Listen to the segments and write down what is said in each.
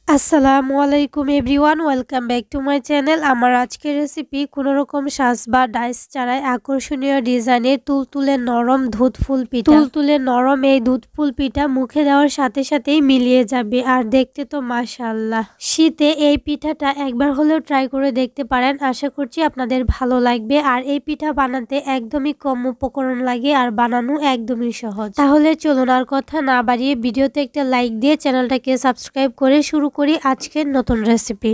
আসসালামু আলাইকুম everyone, welcome back to my channel. আমার আজকের রেসিপি কোনো রকম সাজ বা ডাইস ছাড়াই আকর্ষণীয় ডিজাইনের তুলতুলে নরম দুধ ফুল পিঠা। তুলতুলে নরম এই দুধ ফুল পিঠা মুখে দেওয়ার সাথে সাথেই মিলিয়ে যাবে, আর দেখতে তো মাশাআল্লাহ। শীতে এই পিঠাটা একবার হলেও ট্রাই করে দেখতে পারেন, আশা করছি আপনাদের ভালো লাগবে। আর এই পিঠা বানাতে একদমই কম উপকরণ লাগে আর বানানো একদমই সহজ। তাহলে চলুন আর কথা না বাড়িয়ে ভিডিওতে একটা লাইক দিয়ে চ্যানেলটাকে সাবস্ক্রাইব করে শুরু করি আজকের নতুন রেসিপি।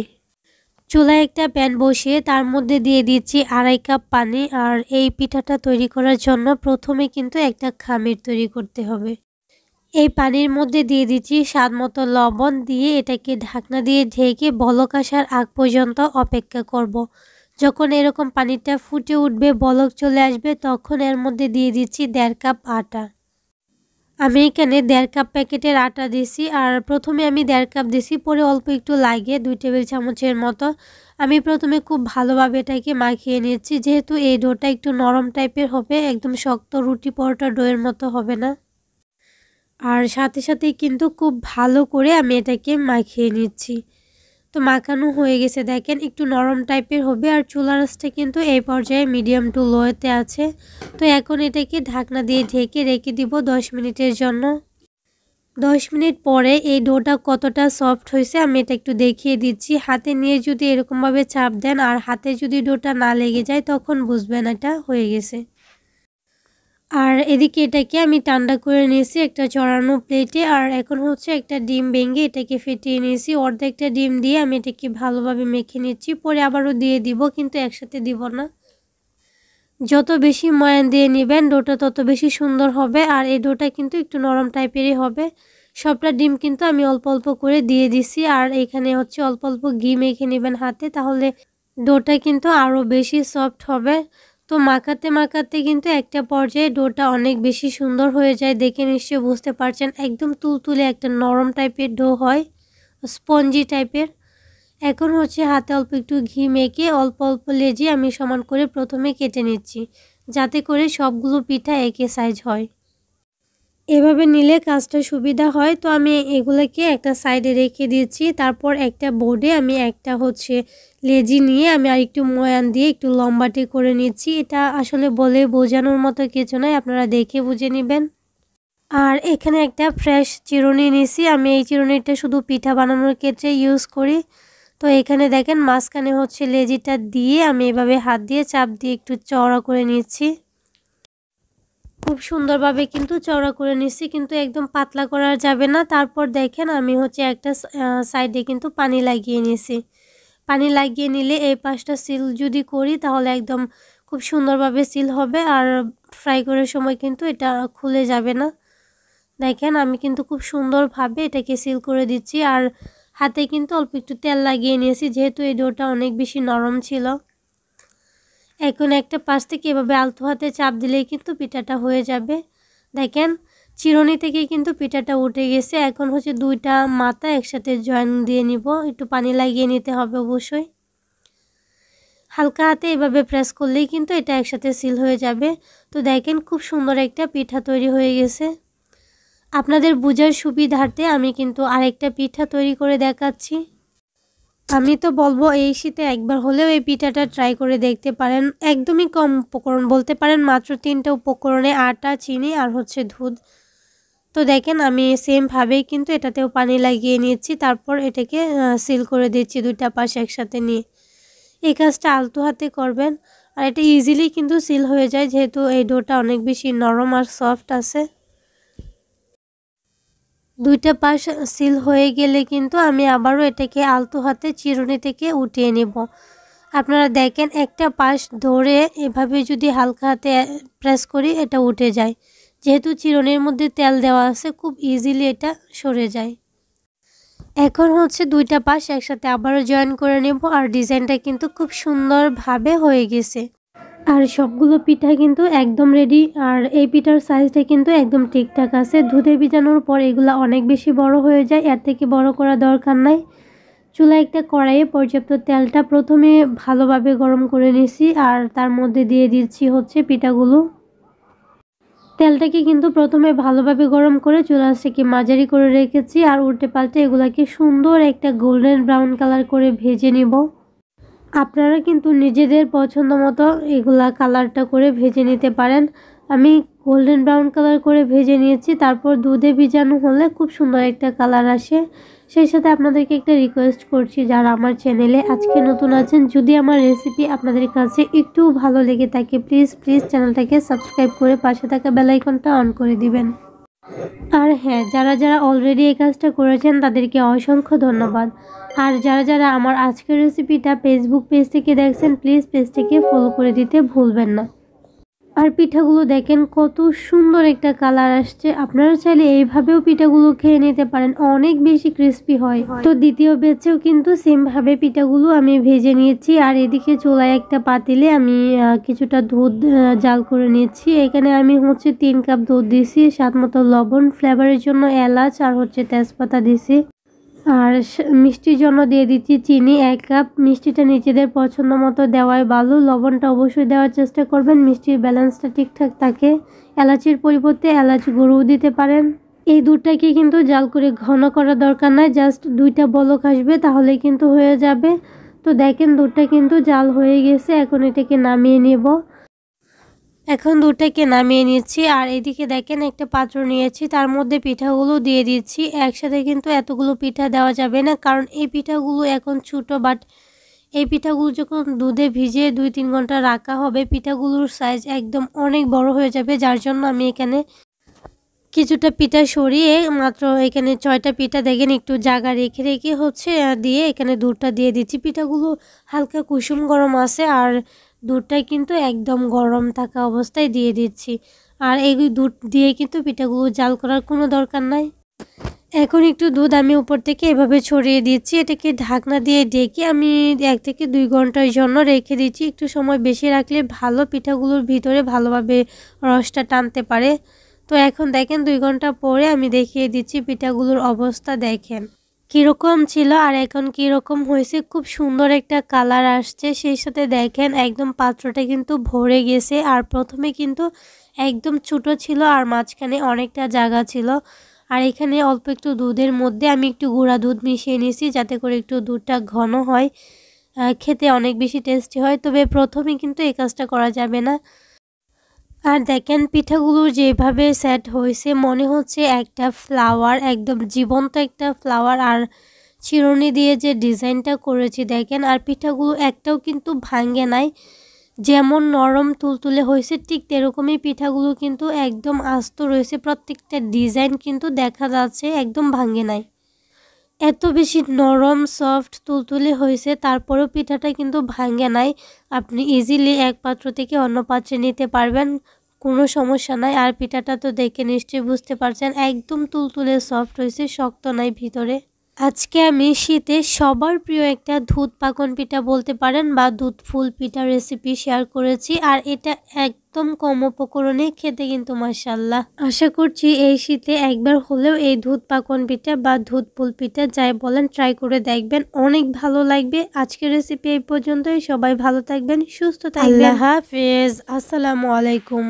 চুলায় একটা প্যান বসিয়ে তার মধ্যে দিয়ে দিচ্ছি 2.5 কাপ পানি। আর এই পিঠাটা তৈরি করার জন্য প্রথমে কিন্তু একটা খামির তৈরি করতে হবে। এই পানির মধ্যে দিয়ে দিচ্ছি স্বাদ মতো লবণ, দিয়ে এটাকে ঢাকনা দিয়ে ঢেকে বলক আসার আগ পর্যন্ত অপেক্ষা করব। যখন এরকম পানিটা ফুটে উঠবে, বলক চলে আসবে, তখন এর মধ্যে দিয়ে দিচ্ছি 1.5 কাপ আটা। আমি এখানে 1.5 কাপ প্যাকেটের আটা দিছি। আর প্রথমে আমি 1.5 কাপ দিছি, পরে অল্প একটু লাগে 2 টেবিল চামচের মতো। আমি প্রথমে খুব ভালোভাবে এটাকে মাখিয়ে নিচ্ছি, যেহেতু এই ডোটা একটু নরম টাইপের হবে, একদম শক্ত রুটি পরোটা ডোয়ের মতো হবে না। আর সাথে সাথেই কিন্তু খুব ভালো করে আমি এটাকে মাখিয়ে নিচ্ছি। তো মাখানো হয়ে গেছে, দেখেন একটু নরম টাইপের হবে। আর চুলার আঁচটা কিন্তু এই পর্যায়ে মিডিয়াম টু লোতে আছে। তো এখন এটাকে ঢাকনা দিয়ে ঢেকে রেখে দিব 10 মিনিটের জন্য। 10 মিনিট পরে এই ডোটা কতটা সফট হয়েছে আমি এটা একটু দেখিয়ে দিচ্ছি। হাতে নিয়ে যদি এরকমভাবে চাপ দেন আর হাতে যদি ডোটা না লেগে যায়, তখন বুঝবেন এটা হয়ে গেছে। আর এদিকে এটাকে আমি ঠান্ডা করে নিয়েছি একটা চড়ানো প্লেটে। আর এখন হচ্ছে একটা ডিম ভেঙে এটাকে ফেটিয়ে নিয়েছি। অর্ধেকটা ডিম দিয়ে আমি এটাকে ভালোভাবে মেখে নিচ্ছি, পরে আবারও দিয়ে দিব, কিন্তু একসাথে দিব না। যত বেশি ময়ান দিয়ে নেবেন ডোটা তত বেশি সুন্দর হবে। আর এই ডোটা কিন্তু একটু নরম টাইপেরই হবে। সবটা ডিম কিন্তু আমি অল্প অল্প করে দিয়ে দিছি। আর এখানে হচ্ছে অল্প অল্প ঘি মেখে নেবেন হাতে, তাহলে ডোটা কিন্তু আরও বেশি সফট হবে। তো মাখাতে মাখাতে কিন্তু একটা পর্যায়ে ডোটা অনেক বেশি সুন্দর হয়ে যায়, দেখে নিশ্চয়ই বুঝতে পারছেন। একদম তুলতুলে একটা নরম টাইপের ডো হয়, স্পঞ্জি টাইপের। এখন হচ্ছে হাতে অল্প একটু ঘি মেখে অল্প অল্প লেজে আমি সমান করে প্রথমে কেটে নিচ্ছি, যাতে করে সবগুলো পিঠা একই সাইজ হয়। এভাবে নিলে কাজটা সুবিধা হয়। তো আমি এগুলোকে একটা সাইডে রেখে দিচ্ছি। তারপর একটা বোর্ডে আমি একটা হচ্ছে লেজি নিয়ে আমি আর একটু ময়ান দিয়ে একটু লম্বাটে করে নিচ্ছি। এটা আসলে বলে বোঝানোর মতো কিছু নয়, আপনারা দেখে বুঝে নেবেন। আর এখানে একটা ফ্রেশ চিরুনি নিছি। আমি এই চিরুনিটা শুধু পিঠা বানানোর ক্ষেত্রে ইউজ করি। তো এখানে দেখেন মাঝখানে হচ্ছে লেজিটা দিয়ে আমি এভাবে হাত দিয়ে চাপ দিয়ে একটু চওড়া করে নিচ্ছি। খুব সুন্দরভাবে কিন্তু চওড়া করে নিচ্ছি, কিন্তু একদম পাতলা করা যাবে না। তারপর দেখেন আমি হচ্ছে একটা সাইডে কিন্তু পানি লাগিয়ে নিয়েছি। পানি লাগিয়ে নিলে এই পাশটা সিল যদি করি, তাহলে একদম খুব সুন্দরভাবে সিল হবে। আর ফ্রাই করার সময় কিন্তু এটা খুলে যাবে না। দেখেন আমি কিন্তু খুব সুন্দরভাবে এটাকে সিল করে দিচ্ছি। আর হাতে কিন্তু অল্প একটু তেল লাগিয়ে নিয়েছি, যেহেতু এই ডোটা অনেক বেশি নরম ছিল। এখন একটা পাশ থেকে এভাবে আলতো হাতে চাপ দিলেই কিন্তু পিঠাটা হয়ে যাবে। দেখেন চিরুনি থেকে কিন্তু পিঠাটা উঠে গেছে। এখন হচ্ছে দুইটা মাথা একসাথে জয়েন দিয়ে নিব, একটু পানি লাগিয়ে নিতে হবে অবশ্যই। হালকা হাতে এভাবে প্রেস করলেই কিন্তু এটা একসাথে সিল হয়ে যাবে। তো দেখেন খুব সুন্দর একটা পিঠা তৈরি হয়ে গেছে। আপনাদের বোঝার সুবিধার্থে আমি কিন্তু আরেকটা পিঠা তৈরি করে দেখাচ্ছি। আমি তো বলবো এই শীতে একবার হলেও এই পিঠাটা ট্রাই করে দেখতে পারেন। একদমই কম উপকরণ বলতে পারেন, মাত্র 3টা উপকরণে আটা, চিনি আর হচ্ছে দুধ। তো দেখেন আমি সেমভাবেই কিন্তু এটাতেও পানি লাগিয়ে নিয়েছি। তারপর এটাকে সিল করে দিচ্ছি দুইটা পাশ একসাথে নিয়ে। এই কাজটা আলতো হাতে করবেন। আর এটা ইজিলি কিন্তু সিল হয়ে যায়, যেহেতু এই ডোটা অনেক বেশি নরম আর সফট আছে। দুইটা পাশ সিল হয়ে গেলে কিন্তু আমি আবারও এটাকে আলতো হাতে চিরুনি থেকে উঠিয়ে নেব। আপনারা দেখেন একটা পাশ ধরে এভাবে যদি হালকা হাতে প্রেস করি, এটা উঠে যায়। যেহেতু চিরুনির মধ্যে তেল দেওয়া আছে, খুব ইজিলি এটা সরে যায়। এখন হচ্ছে দুইটা পাশ একসাথে আবারও জয়েন করে নেব। আর ডিজাইনটা কিন্তু খুব সুন্দরভাবে হয়ে গেছে। আর সবগুলো পিঠা কিন্তু একদম রেডি। আর এই পিঠার সাইজটা কিন্তু একদম ঠিকঠাক আছে। দুধে ভিজানোর পর এগুলো অনেক বেশি বড় হয়ে যায়, এর থেকে বড় করা দরকার নাই। চুলায় একটা কড়াইয়ে পর্যাপ্ত তেলটা প্রথমে ভালোভাবে গরম করে নিয়েছি। আর তার মধ্যে দিয়ে দিচ্ছি হচ্ছে পিঠাগুলো। তেলটাকে কিন্তু প্রথমে ভালোভাবে গরম করে চুলা থেকে মাঝারি করে রেখেছি আর উল্টে পাল্টে এগুলাকে সুন্দর একটা গোল্ডেন ব্রাউন কালার করে ভেজে নিব। আপনারা কিন্তু নিজেদের পছন্দ মতো এগুলা কালারটা করে ভেজে নিতে পারেন। আমি গোল্ডেন ব্রাউন কালার করে ভেজে নিয়েছি। তারপর দুধে ভিজানো হলে খুব সুন্দর একটা কালার আসে। সেই সাথে আপনাদেরকে একটা রিকোয়েস্ট করছি, যারা আমার চ্যানেলে আজকে নতুন আছেন, যদি আমার রেসিপি আপনাদের কাছে একটু ভালো লেগে থাকে প্লিজ চ্যানেলটাকে সাবস্ক্রাইব করে পাশে থাকা বেল আইকনটা অন করে দিবেন। আর হ্যাঁ, যারা অলরেডি এই কাজটা করেছেন তাদেরকে অসংখ্য ধন্যবাদ। আর যারা আমার আজকের রেসিপিটা ফেসবুক পেজ থেকে দেখছেন প্লিজ পেজটাকে ফলো করে দিতে ভুলবেন না। আর পিঠাগুলো দেখেন কত সুন্দর একটা কালার আসছে। আপনারা চাইলে এইভাবেও পিঠাগুলো খেয়ে নিতে পারেন, অনেক বেশি ক্রিস্পি হয়। তো দ্বিতীয় ব্যাচেও কিন্তু সেম ভাবে পিঠাগুলো আমি ভেজে নিয়েছি। আর এদিকে চুলায় একটা পাতিলে আমি কিছুটা দুধ জাল করে নিয়েছি। এখানে আমি 3 কাপ দুধ দিছি, স্বাদ মতো লবণ, ফ্লেভারের জন্য এলাচ আর তেজপাতা দিছি। আর মিষ্টির জন্য দিয়ে দিচ্ছি চিনি 1 কাপ। মিষ্টিটা নিজেদের পছন্দ মতো দেওয়াই ভালো, লবণটা অবশ্যই দেওয়ার চেষ্টা করবেন মিষ্টির ব্যালেন্সটা ঠিকঠাক থাকে। এলাচির পরিবর্তে এলাচ গুঁড়োও দিতে পারেন। এই দুধটাকে কিন্তু জাল করে ঘন করা দরকার নাই, জাস্ট 2টা বলক আসবে তাহলেই কিন্তু হয়ে যাবে। তো দেখেন দুধটা কিন্তু জাল হয়ে গেছে, এখন এটাকে নামিয়ে নেব। এখন দুধটাকে নামিয়ে নিচ্ছি। আর এদিকে দেখেন একটা পাত্র নিয়েছি, তার মধ্যে পিঠাগুলো দিয়ে দিচ্ছি। একসাথে কিন্তু এতগুলো পিঠা দেওয়া যাবে না, কারণ এই পিঠাগুলো এখন ছোটো, বাট এই পিঠাগুলো যখন দুধে ভিজিয়ে 2-3 ঘন্টা রাখা হবে পিঠাগুলোর সাইজ একদম অনেক বড় হয়ে যাবে। যার জন্য আমি এখানে কিছুটা পিঠা সরিয়ে মাত্র এখানে 6টা পিঠা দেখেন একটু জায়গা রেখে দিয়ে এখানে দুধটা দিয়ে দিচ্ছি। পিঠাগুলো হালকা কুসুম গরম আছে আর দুধটা কিন্তু একদম গরম থাকা অবস্থায় দিয়ে দিচ্ছি। আর এই দুধ দিয়ে কিন্তু পিঠাগুলো জাল করার কোনো দরকার নাই। এখন একটু দুধ আমি উপর থেকে এভাবে ছড়িয়ে দিচ্ছি। এটাকে ঢাকনা দিয়ে ঢেকে আমি 1 থেকে 2 ঘন্টার জন্য রেখে দিচ্ছি। একটু সময় বেশি রাখলে ভালো, পিঠাগুলোর ভিতরে ভালোভাবে রসটা টানতে পারে। তো এখন দেখেন 2 ঘন্টা পরে আমি দেখিয়ে দিচ্ছি পিঠাগুলোর অবস্থা দেখেন কীরকম ছিল আর এখন কীরকম হয়েছে। খুব সুন্দর একটা কালার আসছে। সেই সাথে দেখেন একদম পাত্রটা কিন্তু ভরে গেছে। আর প্রথমে কিন্তু একদম ছোট ছিল আর মাঝখানে অনেকটা জায়গা ছিল। আর এখানে অল্প একটু দুধের মধ্যে আমি একটু গুঁড়া দুধ মিশিয়ে নিয়েছি, যাতে করে একটু দুধটা ঘন হয়, খেতে অনেক বেশি টেস্টি হয়। তবে প্রথমে কিন্তু এই কাজটা করা যাবে না। আর দেখেন পিঠাগুলো যেভাবে সেট হয়েছে মনে হচ্ছে একটা ফ্লাওয়ার, একদম জীবন্ত একটা ফ্লাওয়ার। আর চিরুনি দিয়ে যে ডিজাইনটা করেছি দেখেন, আর পিঠাগুলো একটাও কিন্তু ভাঙে নাই। যেমন নরম তুলতুলে হয়েছে ঠিক তেরকমই পিঠাগুলো কিন্তু একদম আস্ত রয়েছে। প্রত্যেকটা ডিজাইন কিন্তু দেখা যাচ্ছে একদম ভাঙে নাই। এত বেশি নরম সফট তুলতুলে হয়েছে, তারপরেও পিঠাটা কিন্তু ভাঙে নাই। আপনি ইজিলি এক পাত্র থেকে অন্য পাত্রে নিতে পারবেন, কোনো সমস্যা নাই। আর পিঠাটা তো দেখে নিশ্চয়ই বুঝতে পারছেন একদম তুলতুলে সফট হয়েছে, শক্ত নাই ভিতরে। আজকে আমি শীতে সবার প্রিয় একটা দুধ পাকন পিঠা বলতে পারেন বা দুধ ফুল পিঠা রেসিপি শেয়ার করেছি। আর এটা একদম কম উপকরণে খেতে কিন্তু মাশাআল্লাহ। আশা করছি এই শীতে একবার হলেও এই দুধ পাকন পিঠা বা দুধ ফুল পিঠা যাই বলেন ট্রাই করে দেখবেন, অনেক ভালো লাগবে। আজকের রেসিপি এই পর্যন্তই। সবাই ভালো থাকবেন, সুস্থ থাকবেন। আল্লাহ হাফেজ, আসসালামু আলাইকুম।